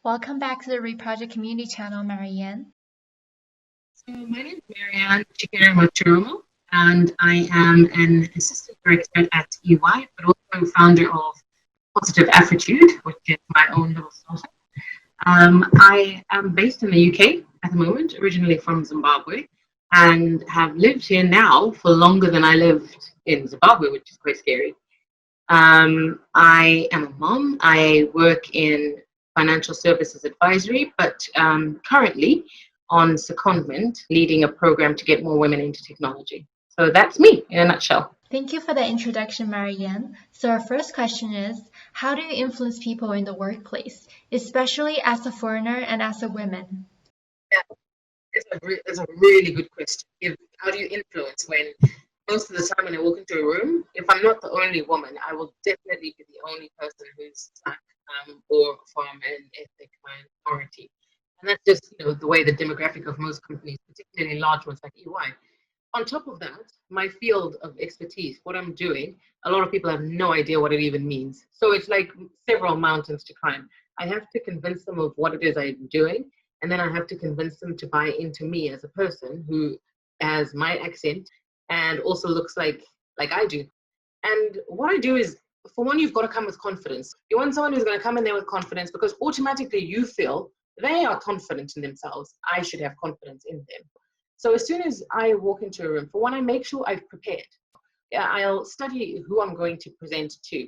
Welcome back to the Reproject Community Channel, Mari-Anne. So my name is Mari-Anne Chiromo, and I am an assistant director at EY, but also founder of Positive Attitude, which is my own little startup. I am based in the UK at the moment, originally from Zimbabwe, and have lived here now for longer than I lived in Zimbabwe, which is quite scary. I am a mom. I work in financial services advisory, but currently on secondment, leading a program to get more women into technology. So that's me in a nutshell. Thank you for the introduction, Mari-Anne. So our first question is, how do you influence people in the workplace, especially as a foreigner and as a woman? Yeah, it's a really good question. How do you influence when most of the time when I walk into a room, if I'm not the only woman, I will definitely be the only person who's black or from an ethnic minority. And that's just the way the demographic of most companies, particularly large ones like EY. On top of that, my field of expertise, what I'm doing, a lot of people have no idea what it even means. So it's like several mountains to climb. I have to convince them of what it is I'm doing, and then I have to convince them to buy into me as a person who has my accent and also looks like I do. And what I do is, for one, you've got to come with confidence. You want someone who's going to come in there with confidence because automatically you feel they are confident in themselves. I should have confidence in them. So as soon as I walk into a room, for one, I make sure I've prepared. Yeah, I'll study who I'm going to present to.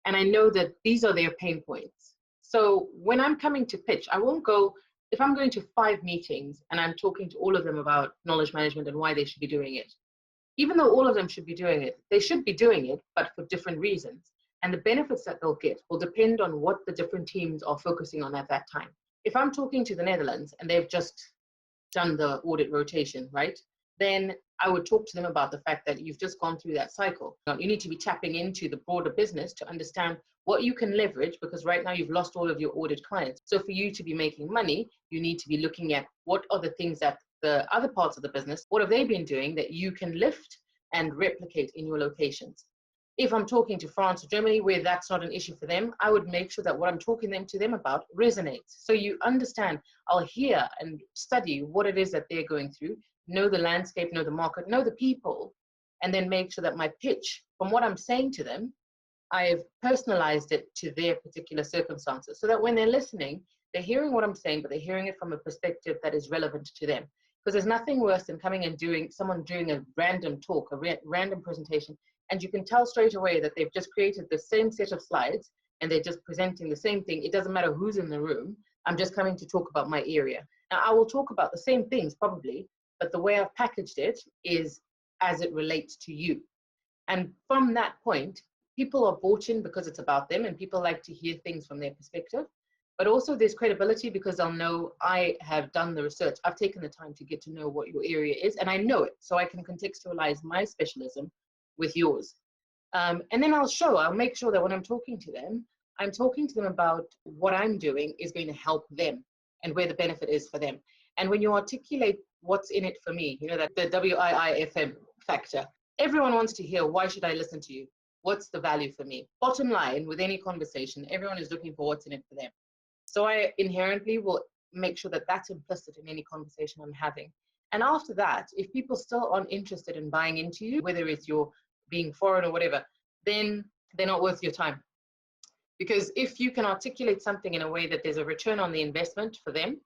And I know that these are their pain points. So when I'm coming to pitch, I won't go, if I'm going to 5 meetings and I'm talking to all of them about knowledge management and why they should be doing it, even though all of them should be doing it, they should be doing it, but for different reasons. And the benefits that they'll get will depend on what the different teams are focusing on at that time. If I'm talking to the Netherlands and they've just done the audit rotation, right? Then I would talk to them about the fact that you've just gone through that cycle. You need to be tapping into the broader business to understand what you can leverage, because right now you've lost all of your audit clients. So for you to be making money, you need to be looking at what are the things that the other parts of the business, what have they been doing that you can lift and replicate in your locations. If I'm talking to France or Germany, where that's not an issue for them, I would make sure that what I'm talking to them about resonates. So you understand, I'll hear and study what it is that they're going through, know the landscape, know the market, know the people, and then make sure that my pitch, from what I'm saying to them, I've personalized it to their particular circumstances, so that when they're listening, they're hearing what I'm saying, but they're hearing it from a perspective that is relevant to them. Because there's nothing worse than coming and someone doing a random talk, random presentation, and you can tell straight away that they've just created the same set of slides and they're just presenting the same thing. It doesn't matter who's in the room. I'm just coming to talk about my area. Now, I will talk about the same things probably, but the way I've packaged it is as it relates to you. And from that point, people are bought in because it's about them and people like to hear things from their perspective. But also there's credibility because they'll know I have done the research. I've taken the time to get to know what your area is and I know it. So I can contextualize my specialism with yours. And then I'll make sure that when I'm talking to them about what I'm doing is going to help them and where the benefit is for them. And when you articulate what's in it for me, that the WIIFM factor, everyone wants to hear, why should I listen to you? What's the value for me? Bottom line, with any conversation, everyone is looking for what's in it for them. So I inherently will make sure that that's implicit in any conversation I'm having. And after that, if people still aren't interested in buying into you, whether it's you're being foreign or whatever, then they're not worth your time. Because if you can articulate something in a way that there's a return on the investment for them,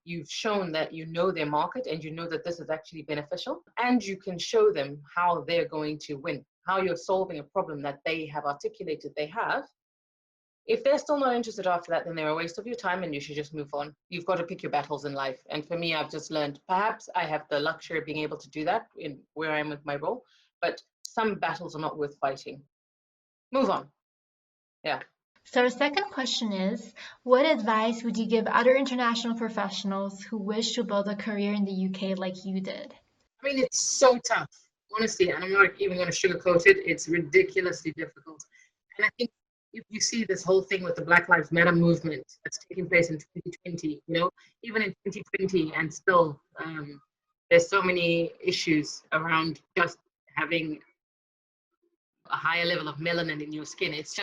you've shown that you know their market and you know that this is actually beneficial, and you can show them how they're going to win, how you're solving a problem that they have articulated they have. If they're still not interested after that, then they're a waste of your time and you should just move on. You've got to pick your battles in life. And for me, I've just learned, perhaps I have the luxury of being able to do that in where I am with my role, but some battles are not worth fighting. Move on. Yeah. So our second question is, what advice would you give other international professionals who wish to build a career in the UK like you did? I mean, it's so tough, honestly, and I'm not even going to sugarcoat it. It's ridiculously difficult. And I think if you see this whole thing with the Black Lives Matter movement that's taking place in 2020, even in 2020, and still there's so many issues around just having a higher level of melanin in your skin. It's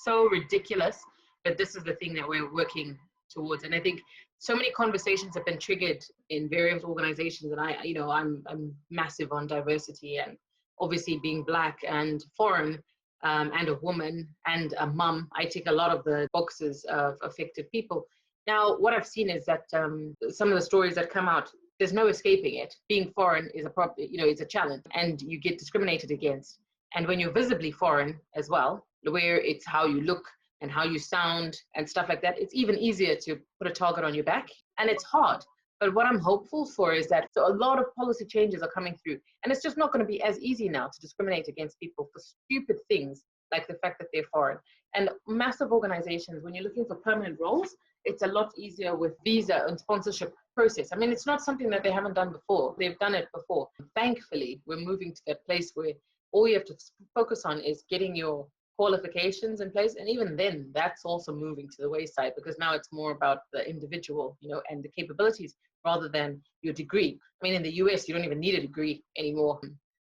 so ridiculous, but this is the thing that we're working towards. And I think so many conversations have been triggered in various organizations. And I'm massive on diversity, and obviously being Black and foreign, and a woman and a mum, I tick a lot of the boxes of affected people. Now, what I've seen is that some of the stories that come out, there's no escaping it. Being foreign is it's a challenge, and you get discriminated against. And when you're visibly foreign as well, where it's how you look and how you sound and stuff like that, it's even easier to put a target on your back, and it's hard. But what I'm hopeful for is that a lot of policy changes are coming through, and it's just not going to be as easy now to discriminate against people for stupid things like the fact that they're foreign. And massive organizations, when you're looking for permanent roles, it's a lot easier with visa and sponsorship process. I mean, it's not something that they haven't done before. They've done it before. Thankfully, we're moving to that place where all you have to focus on is getting your qualifications in place. And even then, that's also moving to the wayside, because now it's more about the individual, and the capabilities rather than your degree. I mean, in the US, you don't even need a degree anymore.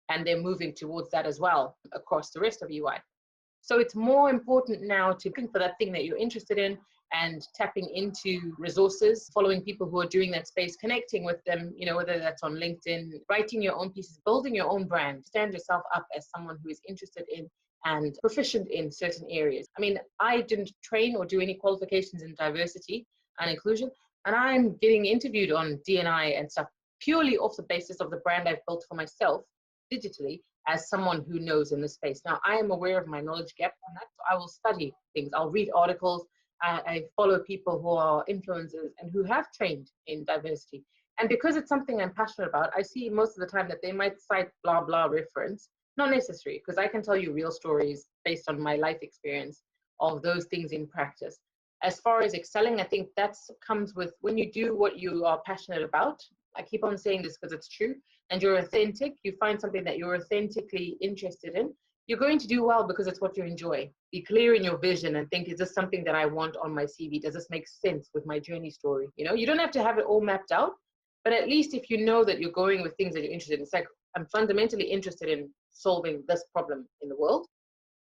And they're moving towards that as well across the rest of UI. So it's more important now to look for that thing that you're interested in and tapping into resources, following people who are doing that space, connecting with them, whether that's on LinkedIn, writing your own pieces, building your own brand, stand yourself up as someone who is interested in and proficient in certain areas. I mean, I didn't train or do any qualifications in diversity and inclusion, and I'm getting interviewed on D&I and stuff purely off the basis of the brand I've built for myself digitally as someone who knows in this space. Now, I am aware of my knowledge gap on that, so I will study things. I'll read articles. I follow people who are influencers and who have trained in diversity. And because it's something I'm passionate about, I see most of the time that they might cite blah, blah reference. Not necessary, because I can tell you real stories based on my life experience of those things in practice. As far as excelling, I think that comes with when you do what you are passionate about. I keep on saying this because it's true. And you're authentic, you find something that you're authentically interested in, you're going to do well because it's what you enjoy. Be clear in your vision and think, is this something that I want on my CV? Does this make sense with my journey story? You don't have to have it all mapped out, but at least if you know that you're going with things that you're interested in, it's like, I'm fundamentally interested in solving this problem in the world.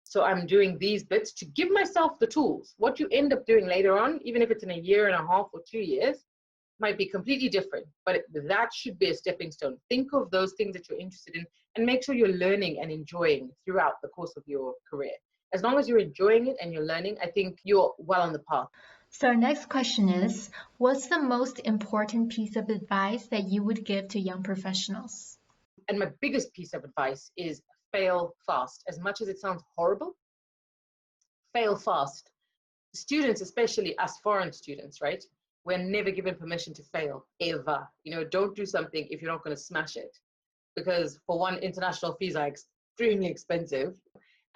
So I'm doing these bits to give myself the tools. What you end up doing later on, even if it's in a year and a half or 2 years, might be completely different, but that should be a stepping stone. Think of those things that you're interested in and make sure you're learning and enjoying throughout the course of your career. As long as you're enjoying it and you're learning, I think you're well on the path. So our next question is, what's the most important piece of advice that you would give to young professionals? And my biggest piece of advice is fail fast. As much as it sounds horrible, fail fast. Students, especially us foreign students, right? We're never given permission to fail, ever. Don't do something if you're not going to smash it. Because for one, international fees are extremely expensive.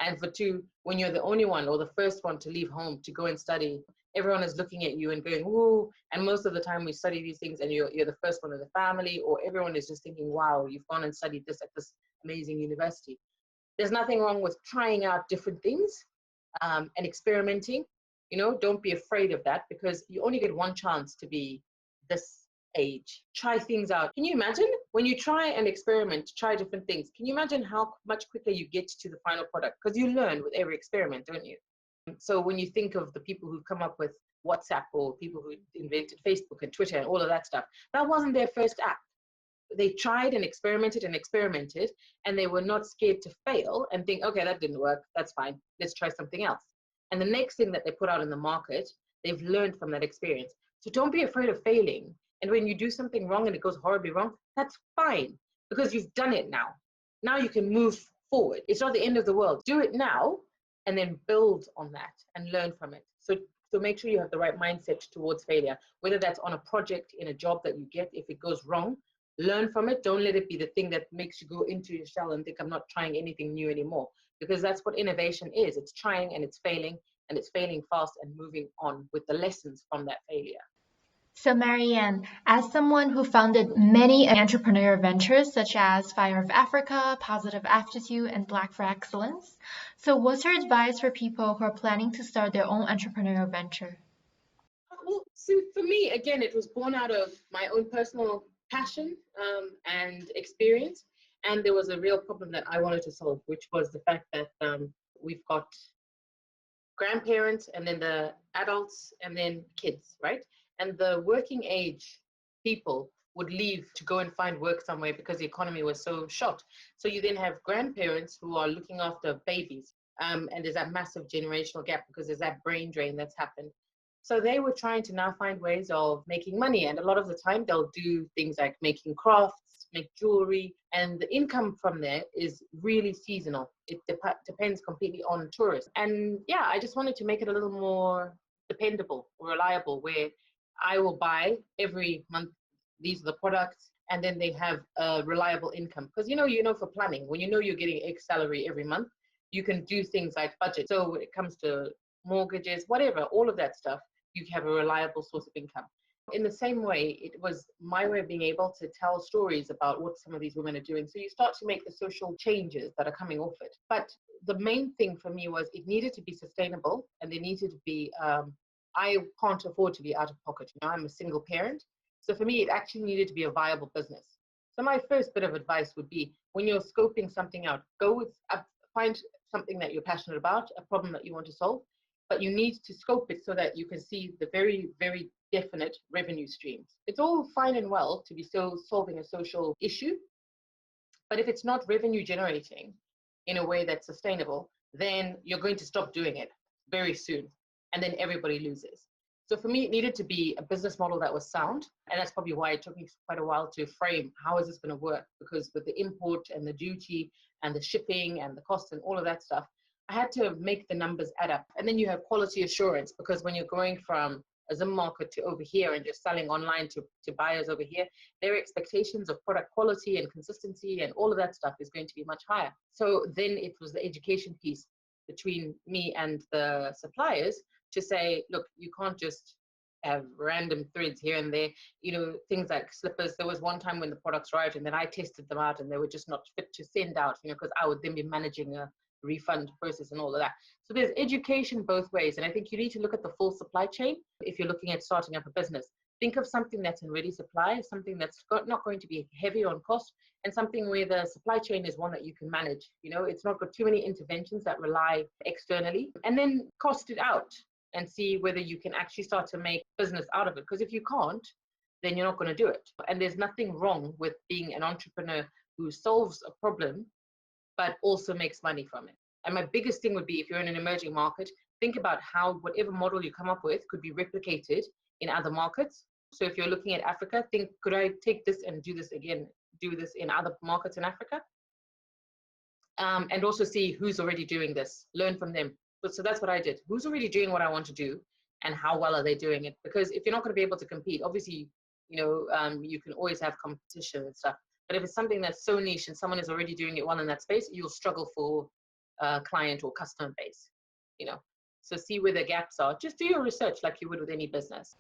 And for two, when you're the only one or the first one to leave home to go and study, everyone is looking at you and going, woo. And most of the time we study these things and you're the first one in the family, or everyone is just thinking, wow, you've gone and studied this at this amazing university. There's nothing wrong with trying out different things and experimenting. Don't be afraid of that, because you only get one chance to be this age. Try things out. Can you imagine when you try and experiment, try different things? Can you imagine how much quicker you get to the final product? Because you learn with every experiment, don't you? So when you think of the people who've come up with WhatsApp, or people who invented Facebook and Twitter and all of that stuff, that wasn't their first app. They tried and experimented, and they were not scared to fail and think, okay, that didn't work. That's fine. Let's try something else. And the next thing that they put out in the market, they've learned from that experience. So don't be afraid of failing. And when you do something wrong and it goes horribly wrong, that's fine, because you've done it now. Now you can move forward. It's not the end of the world. Do it now and then build on that and learn from it. So make sure you have the right mindset towards failure, whether that's on a project, in a job that you get. If it goes wrong, learn from it. Don't let it be the thing that makes you go into your shell and think, I'm not trying anything new anymore. Because that's what innovation is. It's trying and it's failing fast and moving on with the lessons from that failure. So Mari-Anne, as someone who founded many entrepreneurial ventures such as Fire of Africa, Positive Aptitude, and Black for Excellence, so what's your advice for people who are planning to start their own entrepreneurial venture? Well, so for me, again, it was born out of my own personal passion and experience. And there was a real problem that I wanted to solve, which was the fact that we've got grandparents, and then the adults, and then kids, right? And the working age people would leave to go and find work somewhere because the economy was so shot. So you then have grandparents who are looking after babies. And there's that massive generational gap because there's that brain drain that's happened. So they were trying to now find ways of making money. And a lot of the time they'll do things like making crafts, make jewelry, and the income from there is really seasonal. It depends completely on tourists. And yeah, I just wanted to make it a little more dependable or reliable, where I will buy every month, these are the products, and then they have a reliable income. Because for planning, when you're getting X salary every month, you can do things like budget. So when it comes to mortgages, whatever, all of that stuff, you have a reliable source of income. In the same way, it was my way of being able to tell stories about what some of these women are doing. So you start to make the social changes that are coming off it. But the main thing for me was it needed to be sustainable, and there needed to be, I can't afford to be out of pocket. I'm a single parent. So for me, it actually needed to be a viable business. So my first bit of advice would be, when you're scoping something out, find something that you're passionate about, a problem that you want to solve, but you need to scope it so that you can see the very, very definite revenue streams. It's all fine and well to be solving a social issue, but if it's not revenue generating in a way that's sustainable, then you're going to stop doing it very soon, and then everybody loses. So for me, it needed to be a business model that was sound, and that's probably why it took me quite a while to frame how is this going to work, because with the import and the duty and the shipping and the costs and all of that stuff, I had to make the numbers add up. And then you have quality assurance, because when you're going from a Zim market to over here and just selling online to buyers over here, their expectations of product quality and consistency and all of that stuff is going to be much higher. So then it was the education piece between me and the suppliers to say, look, you can't just have random threads here and there, things like slippers. There was one time when the products arrived and then I tested them out and they were just not fit to send out, because I would then be managing a refund process and all of that. So there's education both ways. And I think you need to look at the full supply chain if you're looking at starting up a business. Think of something that's in ready supply, something that's not going to be heavy on cost, and something where the supply chain is one that you can manage. It's not got too many interventions that rely externally. And then cost it out and see whether you can actually start to make business out of it. Because if you can't, then you're not going to do it. And there's nothing wrong with being an entrepreneur who solves a problem but also makes money from it. And my biggest thing would be, if you're in an emerging market, think about how whatever model you come up with could be replicated in other markets. So if you're looking at Africa, think, could I take this and do this in other markets in Africa? And also see who's already doing this, learn from them. So that's what I did. Who's already doing what I want to do, and how well are they doing it? Because if you're not going to be able to compete, obviously, you can always have competition and stuff. But if it's something that's so niche and someone is already doing it well in that space, you'll struggle for client or customer base, So see where the gaps are. Just do your research like you would with any business.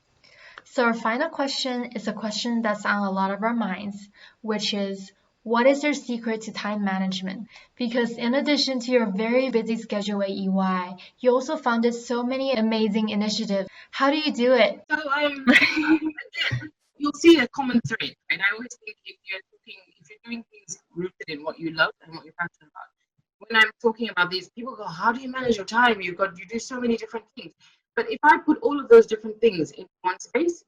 So our final question is a question that's on a lot of our minds, which is, what is your secret to time management? Because in addition to your very busy schedule at EY, you also founded so many amazing initiatives. How do you do it? So you'll see a common thread, and I always think if you're doing things rooted in what you love and what you're passionate about. When I'm talking about these, people go, how do you manage your time? You do so many different things. But if I put all of those different things in one space,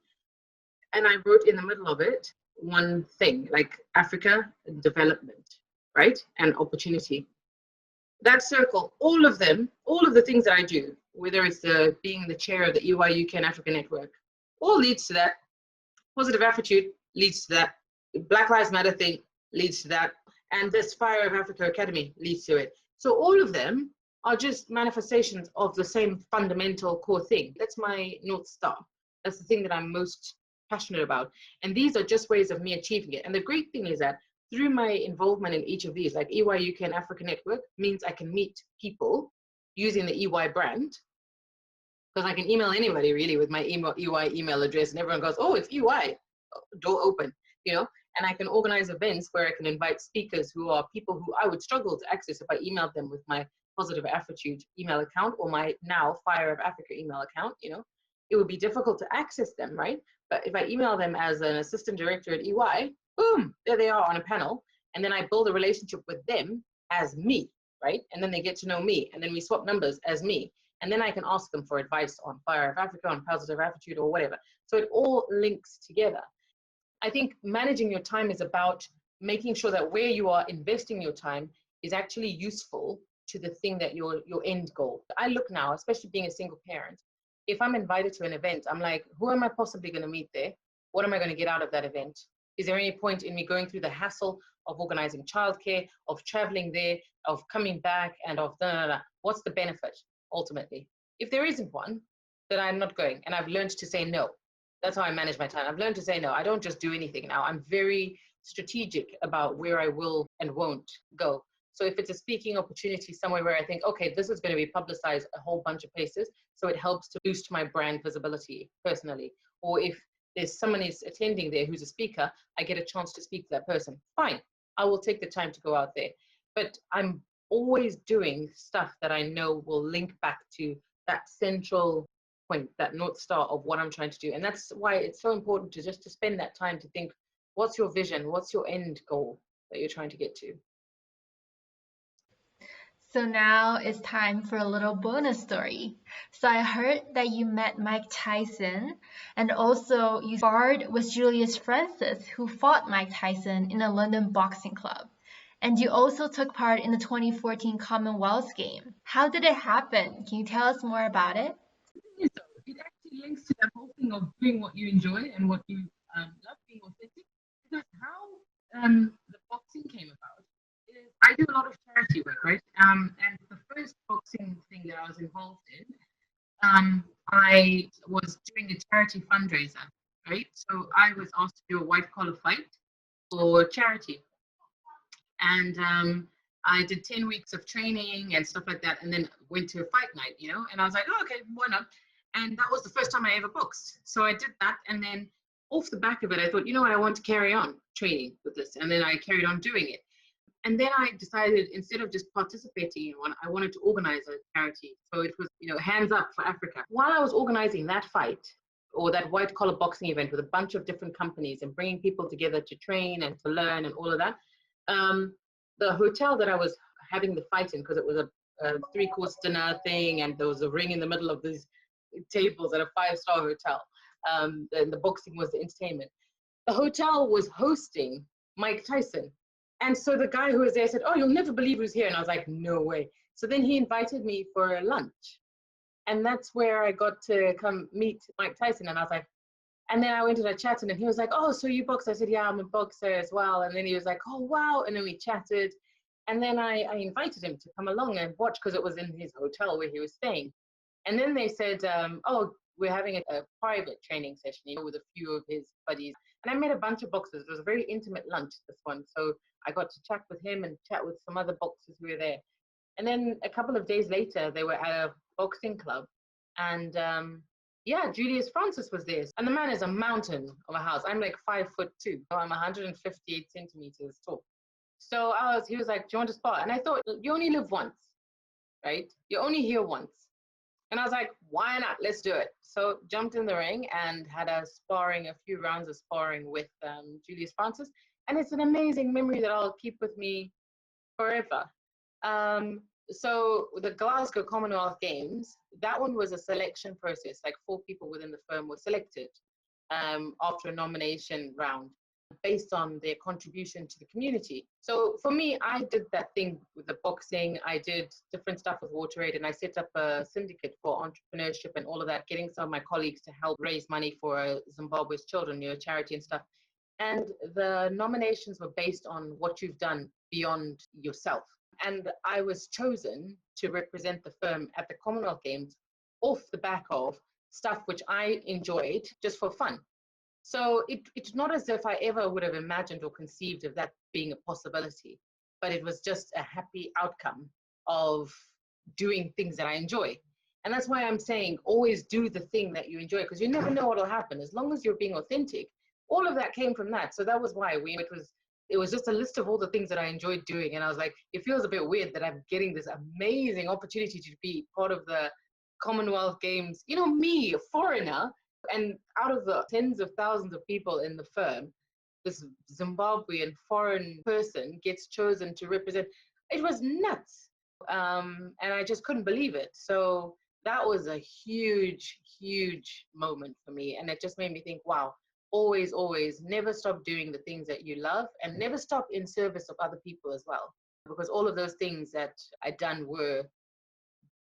and I wrote in the middle of it one thing, like Africa development, right? And opportunity. That circle, all of the things that I do, whether it's being the chair of the EY UK and Africa Network, all leads to that. Positive attitude leads to that. Black Lives Matter thing leads to that. And this Fire of Africa Academy leads to it. So all of them are just manifestations of the same fundamental core thing. That's my North Star. That's the thing that I'm most passionate about. And these are just ways of me achieving it. And the great thing is that through my involvement in each of these, like EY UK and Africa Network, means I can meet people using the EY brand, because I can email anybody really with my EY email address, and everyone goes, oh, it's EY, door open, and I can organize events where I can invite speakers who are people who I would struggle to access if I emailed them with my Positive Attitude email account or my now Fire of Africa email account. It would be difficult to access them, right? But if I email them as an assistant director at EY, boom, there they are on a panel. And then I build a relationship with them as me, right? And then they get to know me. And then we swap numbers as me. And then I can ask them for advice on Fire of Africa, on positive attitude, or whatever. So it all links together. I think managing your time is about making sure that where you are investing your time is actually useful to the thing that your end goal. I look now, especially being a single parent, if I'm invited to an event, I'm like, who am I possibly going to meet there? What am I going to get out of that event? Is there any point in me going through the hassle of organizing childcare, of traveling there, of coming back, and of what's the benefit ultimately? If there isn't one, then I'm not going. And I've learned to say no. That's how I manage my time. I've learned to say no. I don't just do anything now. I'm very strategic about where I will and won't go. So if it's a speaking opportunity somewhere where I think, okay, this is going to be publicized a whole bunch of places, so it helps to boost my brand visibility personally. Or if there's someone is attending there who's a speaker, I get a chance to speak to that person. Fine, I will take the time to go out there. But I'm always doing stuff that I know will link back to that central point, that North Star of what I'm trying to do. And that's why it's so important to just to spend that time to think, what's your vision? What's your end goal that you're trying to get to? So now it's time for a little bonus story. So I heard that you met Mike Tyson and also you sparred with Julius Francis, who fought Mike Tyson in a London boxing club. And you also took part in the 2014 Commonwealth Games. How did it happen? Can you tell us more about it? So it actually links to that whole thing of doing what you enjoy and what you love, being authentic. Because how the boxing came about is I do a lot of charity work, right? And the first boxing thing that I was involved in, I was doing a charity fundraiser, right? So I was asked to do a white collar fight for charity. And I did 10 weeks of training and stuff like that, and then went to a fight night, and I was like, oh, okay, why not? And that was the first time I ever boxed. So I did that, and then off the back of it, I thought, you know what, I want to carry on training with this. And then I carried on doing it. And then I decided, instead of just participating in one, I wanted to organize a charity. So it was, Hands Up for Africa. While I was organizing that fight, or that white collar boxing event with a bunch of different companies and bringing people together to train and to learn and all of that, the hotel that I was having the fight in, because it was a three-course dinner thing, and there was a ring in the middle of these tables at a five-star hotel. And the boxing was the entertainment. The hotel was hosting Mike Tyson. And so the guy who was there said, oh, you'll never believe who's here. And I was like, no way. So then he invited me for lunch. And that's where I got to come meet Mike Tyson. And I was like, and then I went to chat and he was like, oh, so you box? I said, yeah, I'm a boxer as well. And then he was like, oh, wow. And then we chatted. And then I invited him to come along and watch, because it was in his hotel where he was staying. And then they said, oh, we're having a private training session, with a few of his buddies. And I met a bunch of boxers. It was a very intimate lunch, this one. So I got to chat with him and chat with some other boxers who were there. And then a couple of days later, they were at a boxing club. And yeah, Julius Francis was there. And the man is a mountain of a house. I'm like 5'2". I'm 158 centimeters tall. So he was like, do you want to spar? And I thought, you only live once, right? You're only here once. And I was like, why not? Let's do it. So jumped in the ring and had a few rounds of sparring with Julius Francis. And it's an amazing memory that I'll keep with me forever. So the Glasgow Commonwealth Games, that one was a selection process. Like 4 people within the firm were selected after a nomination round based on their contribution to the community. So for me, I did that thing with the boxing. I did different stuff with WaterAid, and I set up a syndicate for entrepreneurship and all of that, getting some of my colleagues to help raise money for Zimbabwe's children, charity and stuff. And the nominations were based on what you've done beyond yourself. And I was chosen to represent the firm at the Commonwealth Games off the back of stuff which I enjoyed just for fun. So it's not as if I ever would have imagined or conceived of that being a possibility, but it was just a happy outcome of doing things that I enjoy. And that's why I'm saying always do the thing that you enjoy, because you never know what will happen. As long as you're being authentic, all of that came from that. So that was why it was just a list of all the things that I enjoyed doing. And I was like, it feels a bit weird that I'm getting this amazing opportunity to be part of the Commonwealth Games. Me, a foreigner, and out of the tens of thousands of people in the firm, this Zimbabwean foreign person gets chosen to represent. It was nuts. And I just couldn't believe it. So that was a huge, huge moment for me. And it just made me think, wow, always, always never stop doing the things that you love, and never stop in service of other people as well. Because all of those things that I done were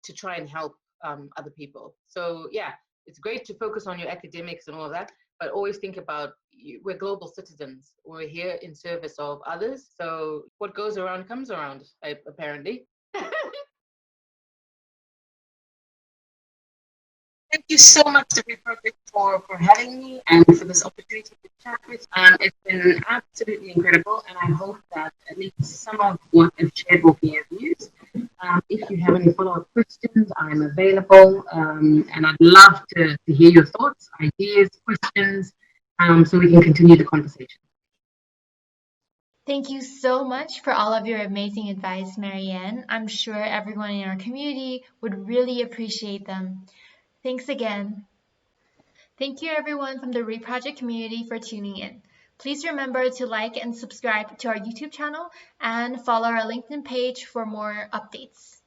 to try and help other people. So yeah, it's great to focus on your academics and all of that, but always think about, we're global citizens. We're here in service of others. So what goes around comes around, apparently. Thank you so much, to be perfect, for having me and for this opportunity to chat with. It's been absolutely incredible, and I hope that at least some of what I've shared will be of use. If you have any follow-up questions, I'm available, and I'd love to hear your thoughts, ideas, questions, so we can continue the conversation. Thank you so much for all of your amazing advice, Mari-Anne. I'm sure everyone in our community would really appreciate them. Thanks again. Thank you everyone from the Reproject community for tuning in. Please remember to like and subscribe to our YouTube channel and follow our LinkedIn page for more updates.